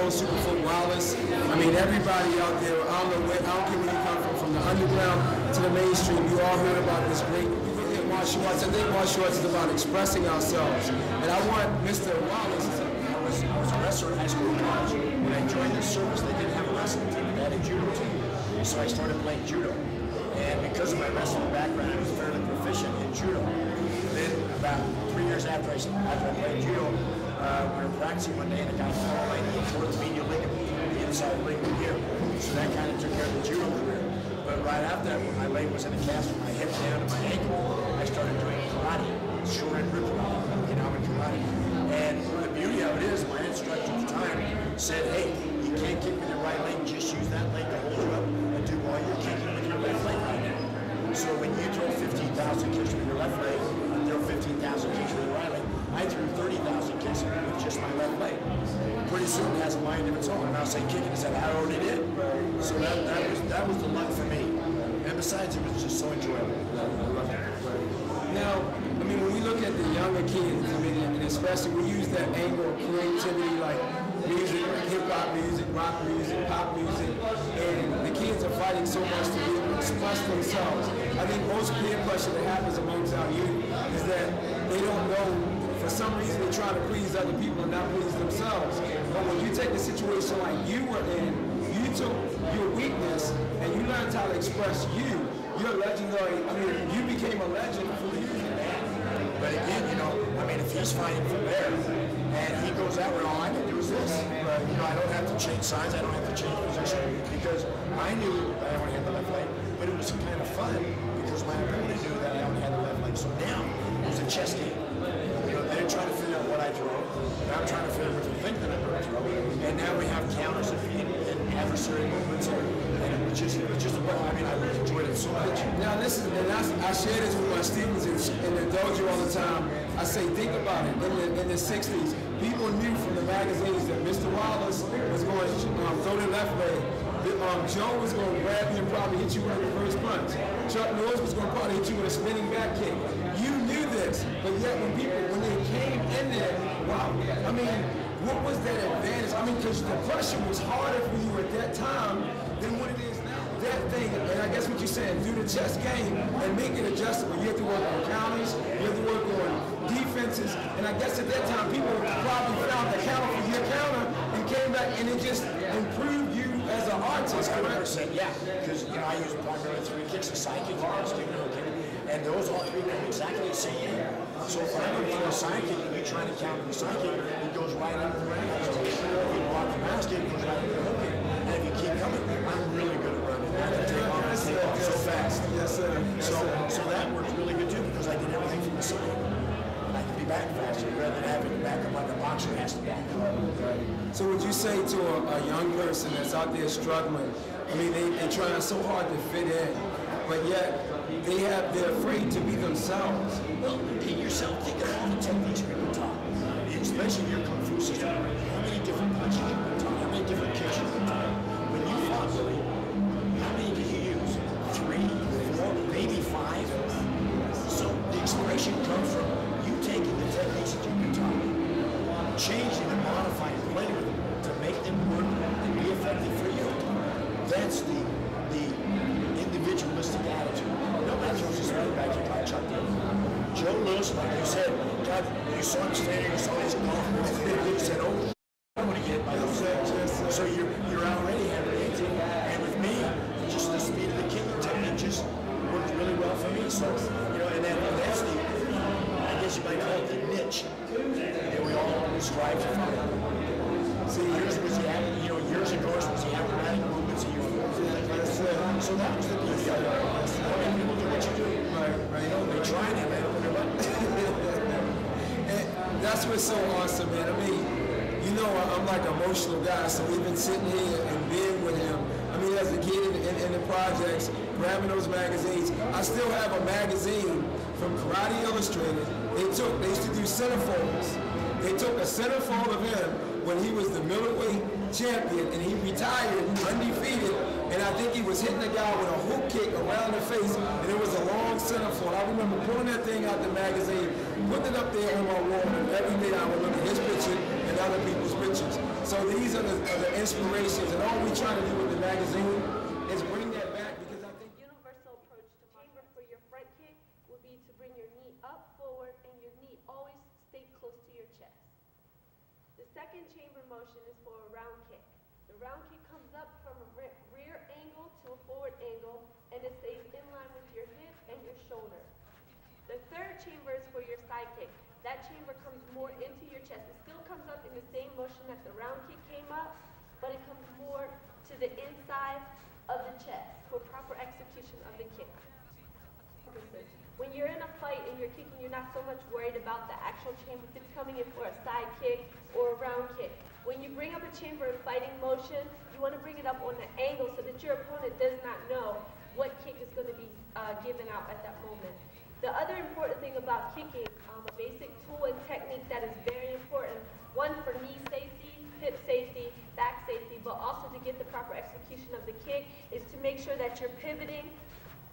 know Superfoot Wallace. I mean, everybody out there, I don't care where you come from the underground to the mainstream, you all heard about this great martial arts. I think martial arts is about expressing ourselves. And I want Mr. Wallace. I was a wrestler in high school and college. When I joined the service, they didn't have a wrestling team. They had a judo team. So I started playing judo. And because of my wrestling background, I was fairly proficient in judo. Then about 3 years after I played judo, we were practicing one day and a guy fell on my knee and tore the medial ligament, the inside ligament here. So that kind of took care of the judo career. But right after that, when my leg was in a cast from my hip down to my ankle, I started doing karate, short and grip karate, Okinawan karate. And the beauty of it is, my instructor at the time said, hey, you can't kick with your right leg, just use that leg to hold you up and do all your kicking with your left leg right now. So when you throw 15,000 kicks with your left leg, and throw 15,000 kicks with your right leg, I threw 30,000 kicks with just my left leg. Pretty soon it has a mind of its own. And I'll say kicking, I said, I already did. So that was the luck for me. And besides, it was just so enjoyable. I loved it. Now, I mean, when we look at the younger kids, I mean, and especially we use that angle of creativity, like music, hip-hop music, rock music, pop music, and the kids are fighting so much to be able to express themselves. I think most peer pressure that happens amongst our youth is that they don't know, for some reason they're trying to please other people and not please themselves. But when you take a situation like you were in, you took your weakness and you learned how to express you. You're legendary. I mean, you became a legend for using that. But again, you know, I mean, if he's fighting from there and he goes out where all I can do is this, you know, I don't have to change sides, I don't have to change position because I knew that I only had the left leg, but it was kind of fun because my opponent knew that I only had the left leg. So now it was a chess game. You know, they're trying to figure out what I throw, and I'm trying to figure out what they think that I'm going to throw. And now we have counters and adversary movements, and which is well, I mean, I really enjoyed it so much. Now this is, and I share this with my students in the dojo all the time. I say, think about it. In the 60s, people knew from the magazines that Mr. Wallace was going to throw the left leg. Joe was going to grab you and probably hit you with a reverse punch. Chuck Norris was going to probably hit you with a spinning back kick. You knew this, but yet when they came in there, wow, I mean, what was that advantage? I mean, because the pressure was harder for you at that time than what it is now. That thing, and I guess what you're saying, do the chess game and make it adjustable. You have to work on counters, you have to work on defenses, and I guess at that time people probably found the counter for your counter and came back and it just improved you as an artist, correct? Yeah, because you know I use primarily 3 kicks, a side kick, a stick, and a kick, and those all 3 come exactly the same. So if I'm going to do a side kick and you're trying to counter the side kick, it goes right under the ground. So if you block the mouse kick, it goes right under the hook kick. And if you keep coming, I'm really good at running. I can take off so fast. Yes, sir. So that works really good too because I did everything from the side. And I can be back faster rather than having to back up like a boxer has to back up. So would you say to a young person that's out there struggling, I mean, they're trying so hard to fit in, but yet they're afraid to be themselves. Well, be yourself. Think of all the techniques we've been taught, especially your Kung Fu system. How many different punches you've been taught? How many different kicks you've been taught? When you fought, Willie, how many did you use? 3, 4, maybe 5? So the inspiration comes from you taking the techniques that you've been taught, changing and modifying, playing with them to make them work and be effective for you. That's the individualistic attitude. No man throws his right back like Chuck did. Joe Lewis, like you said, God, you saw him standing, you saw his golf, you said, oh, I want to get hit by those things. So you're already apprehensive. And with me, just the speed of the kicking technique just worked really well for me. So, you know, and that's the, I guess you might call it the niche that we all strive to find. See, yours was years ago was the acrobatic movements of your foot. So that was the beauty of it. I mean, people do what you do. Right. You know, they try and they don't know what. And that's what's so awesome, man. I mean, you know, I'm like an emotional guy, so we've been sitting here and being with him. I mean, as a kid in the projects, grabbing those magazines. I still have a magazine from Karate Illustrated. They used to do centerfolds. They took a centerfold of him when he was the middleweight champion, and he retired undefeated, and I think he was hitting the guy with a hook kick around the face, and it was a long centerfold. I remember pulling that thing out the magazine, putting it up there on my wall, and every day I would look at his picture and other people's pictures. So these are the inspirations, and all we're trying to do with the magazine is bring that back, because I think Universal approach to chamber for your front kick will be to bring your knee up, forward, and your knee always stay close to your chest. The second chamber motion is for a round kick. The round kick comes up from a rear angle to a forward angle, and it stays in line with your hip and your shoulder. The third chamber is for your side kick. That chamber comes more into your chest. It still comes up in the same motion that the round kick came up, but it comes more to the inside of the chest for proper execution of the kick. When you're in a fight and you're kicking, you're not so much worried about the actual chamber, if it's coming in for a side kick or a round kick. When you bring up a chamber in fighting motion, you want to bring it up on the angle so that your opponent does not know what kick is going to be given out at that moment. The other important thing about kicking, a basic tool and technique that is very important, one for knee safety, hip safety, back safety, but also to get the proper execution of the kick, is to make sure that you're pivoting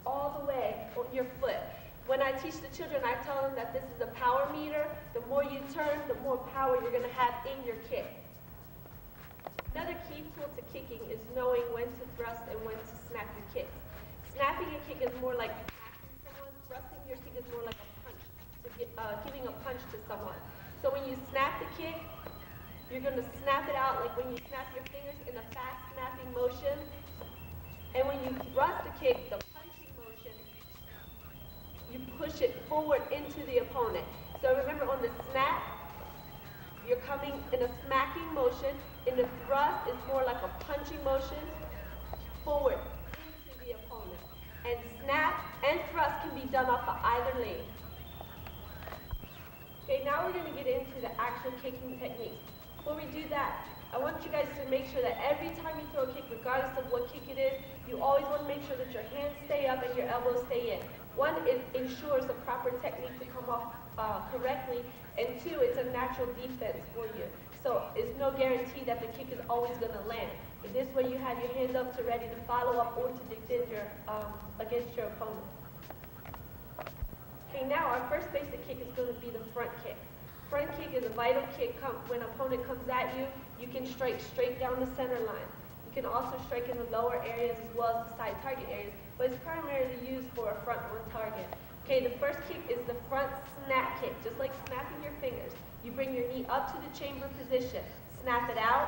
all the way on your foot. When I teach the children, I tell them that this is a power meter. The more you turn, the more power you're going to have in your kick. Another key tool to kicking is knowing when to thrust and when to snap your kicks. Snapping a kick is more like thrusting your kick is more like a punch, giving a punch to someone. So when you snap the kick, you're going to snap it out like when you snap your fingers in a fast snapping motion. And when you thrust the kick, the punching motion, you push it forward into the opponent. So remember, on the snap, you're coming in a smacking motion. In the thrust, it's more like a punching motion forward into the opponent. And snap and thrust can be done off of either leg. Okay, now we're going to get into the actual kicking techniques. Before we do that, I want you guys to make sure that every time you throw a kick, regardless of what kick it is, you always want to make sure that your hands stay up and your elbows stay in. One, it ensures the proper technique to come off correctly, and two, it's a natural defense for you. So it's no guarantee that the kick is always going to land. In this way, you have your hands up to ready to follow up or to defend your against your opponent. Okay, now our first basic kick is going to be the front kick. Front kick is a vital kick. When an opponent comes at you, you can strike straight down the center line. You can also strike in the lower areas as well as the side target areas, but it's primarily used for a front on target. Okay, the first kick is the front snap kick, just like snapping your fingers. You bring your knee up to the chamber position, snap it out,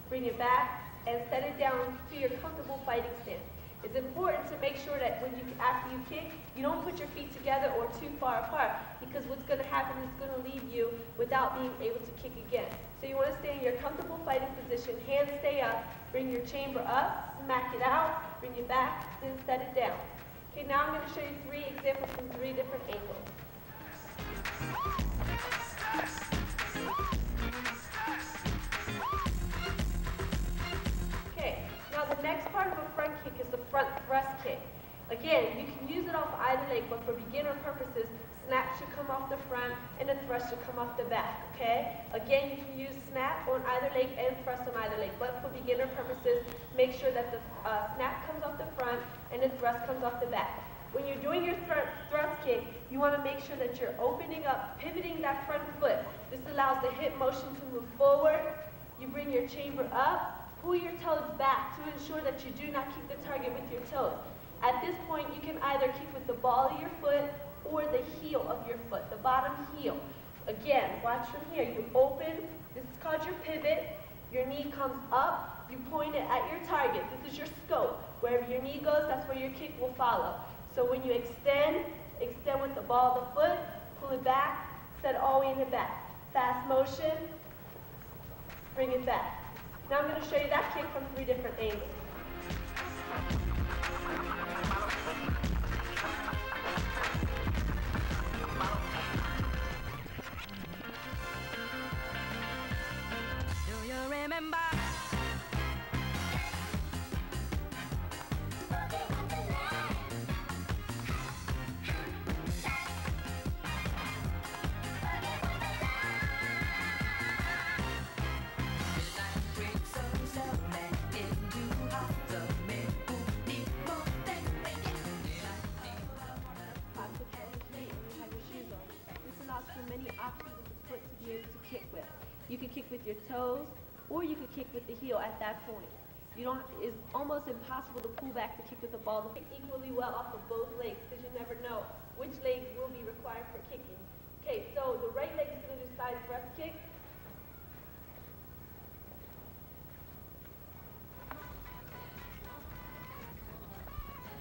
bring it back, and set it down to your comfortable fighting stance. It's important to make sure that when after you kick, you don't put your feet together or too far apart, because what's going to happen is it's going to leave you without being able to kick again. So you want to stay in your comfortable fighting position, hands stay up, bring your chamber up, smack it out, bring it back, then set it down. Okay, now I'm going to show you 3 examples from 3 different angles. Okay, now the next part of a front kick is the front thrust kick. Again, you can use it off either leg, but for beginner purposes, snap should come off the front and the thrust should come off the back, okay? Again, you can use snap on either leg and thrust on either leg, but for beginner purposes, make sure that the snap comes off the front and the thrust comes off the back. When you're doing your thrust kick, you want to make sure that you're opening up, pivoting that front foot. This allows the hip motion to move forward. You bring your chamber up, pull your toes back to ensure that you do not kick the target with your toes. At this point, you can either kick with the ball of your foot or the heel of your foot, the bottom heel. Again, watch from here. You open, this is called your pivot. Your knee comes up, you point it at your target. This is your scope. Wherever your knee goes, that's where your kick will follow. So when you extend with the ball of the foot, pull it back, set it all the way in the back. Fast motion, bring it back. Now I'm going to show you that kick from 3 different angles. Do you remember? Many options with the foot to be able to kick with. You can kick with your toes, or you could kick with the heel at that point. It's almost impossible to pull back to kick with the ball. Kick equally well off of both legs because you never know which leg will be required for kicking. Okay, so the right leg is going to do side thrust kick.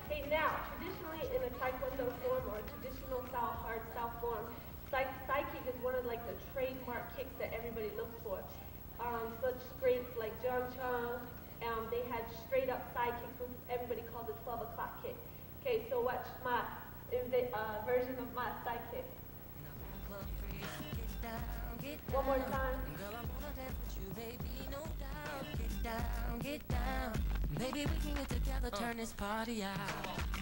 Okay, now, traditionally in a taekwondo form or a traditional style, hard style form, side kick is one of like the trademark kicks that everybody looks for. Such greats like John Chung, they had straight up side kicks, which everybody calls the 12 o'clock kick. Okay, so watch my version of my side kick. One more time. Girl, I wanna dance with you, baby, no doubt. Get down, get down. Baby, we can get together, turn this party out.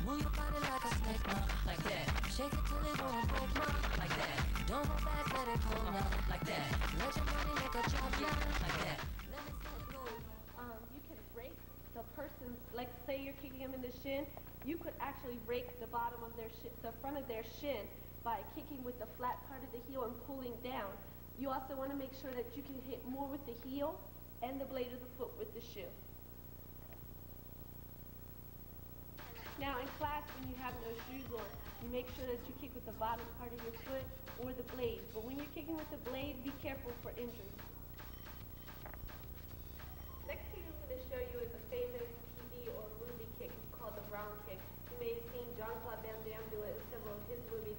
Move your body like a snake, like that. Shake it till it won't break, like that. Don't hold back, let it go now, like that. Let your money make a champion, like that. Let me see it go. You can rake the person's, like say you're kicking them in the shin, you could actually rake the bottom of their the front of their shin by kicking with the flat part of the heel and pulling down. You also want to make sure that you can hit more with the heel and the blade of the foot with the shoe. Now in class, when you have no shoes on, you make sure that you kick with the bottom part of your foot or the blade. But when you're kicking with the blade, be careful for injury. Next thing I'm going to show you is a famous TV or movie kick. It's called the round kick. You may have seen Jean-Claude Van Damme do it in several of his movies.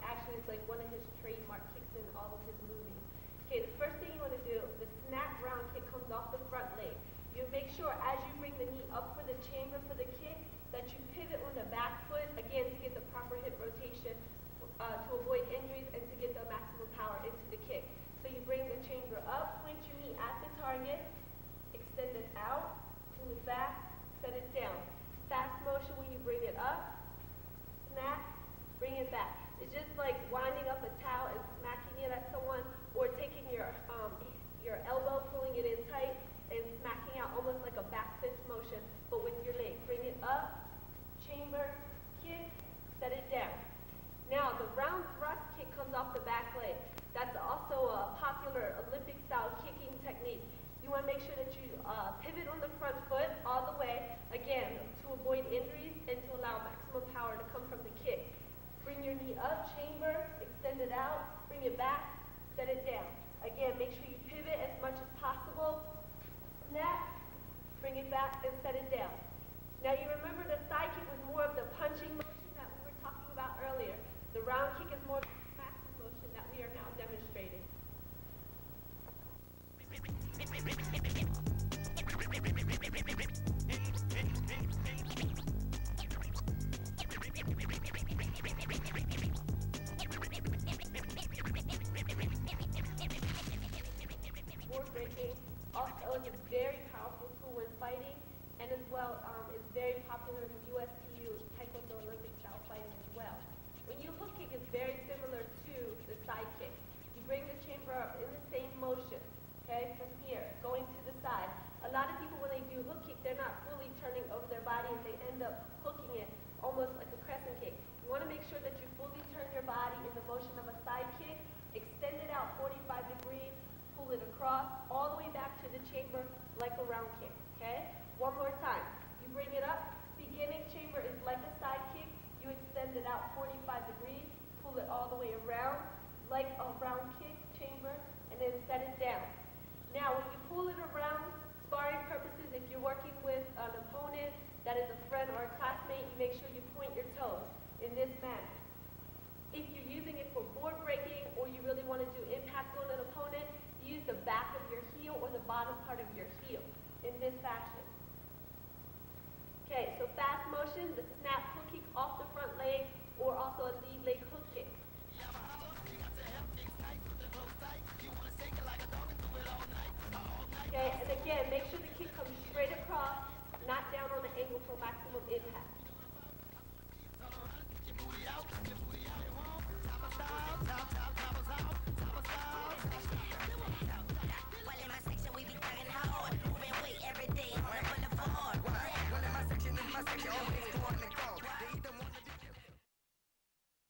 Actually, it's like one of his trademark kicks in all of his movies. Okay, the first thing you want to do, the snap round kick comes off the front leg. You make sure as you bring the knee up for the chamber for the kick, that you pivot on the back foot, again, to get the proper hip rotation, to avoid injuries and to get the maximum power into the kick. So you bring the chamber up, point your knee at the target, extend it out, pull it back, set it down. Fast motion when you bring it up, snap, bring it back. It's just like winding up a towel and smacking it at someone, or taking your elbow, pulling it in tight, and smacking out almost like a back fist motion, but with your leg. Bring it up, chamber, kick, set it down. Now, the round thrust kick comes off the back leg. That's also a popular Olympic-style kicking technique. You want to make sure that you pivot on the front foot all the way, again, to avoid injuries and to allow maximum power to come from the kick. Bring your knee up, chamber, extend it out, bring it back, set it down. Again, make sure you pivot as much as possible. Snap, bring it back, and set it down. Now you remember the side kick was more of the punching motion that we were talking about earlier. The round kick is more of the passive motion that we are now demonstrating. Board breaking also is a very powerful tool when fighting, and as well is very popular in U.F.C. Taekwondo Olympic style fighting as well. When you hook kick, it's very similar to the side kick. You bring the chamber up in the same motion, okay, from here, going to the side. A lot of people, when they do hook kick, they're not fully turning over their body, and they end up hooking it almost like a crescent kick. You want to make sure that you fully turn your body in the motion of a side kick, extend it out 45 degrees, pull it across, all the way back to the chamber like a round kick, okay? One more time. You bring it up, beginning chamber is like a side kick, you extend it out 45 degrees, pull it all the way around like a round kick chamber, and then set it down. Now, when you pull it around, sparring purposes, if you're working with an opponent that is a friend or a classmate, you make sure you point your toes in this manner. If you're using it for board breaking, or you really want to do impact on an opponent, use the back of your heel or the bottom part of your heel in this fashion. Okay, so fast motion, the snap hook kick off the front leg,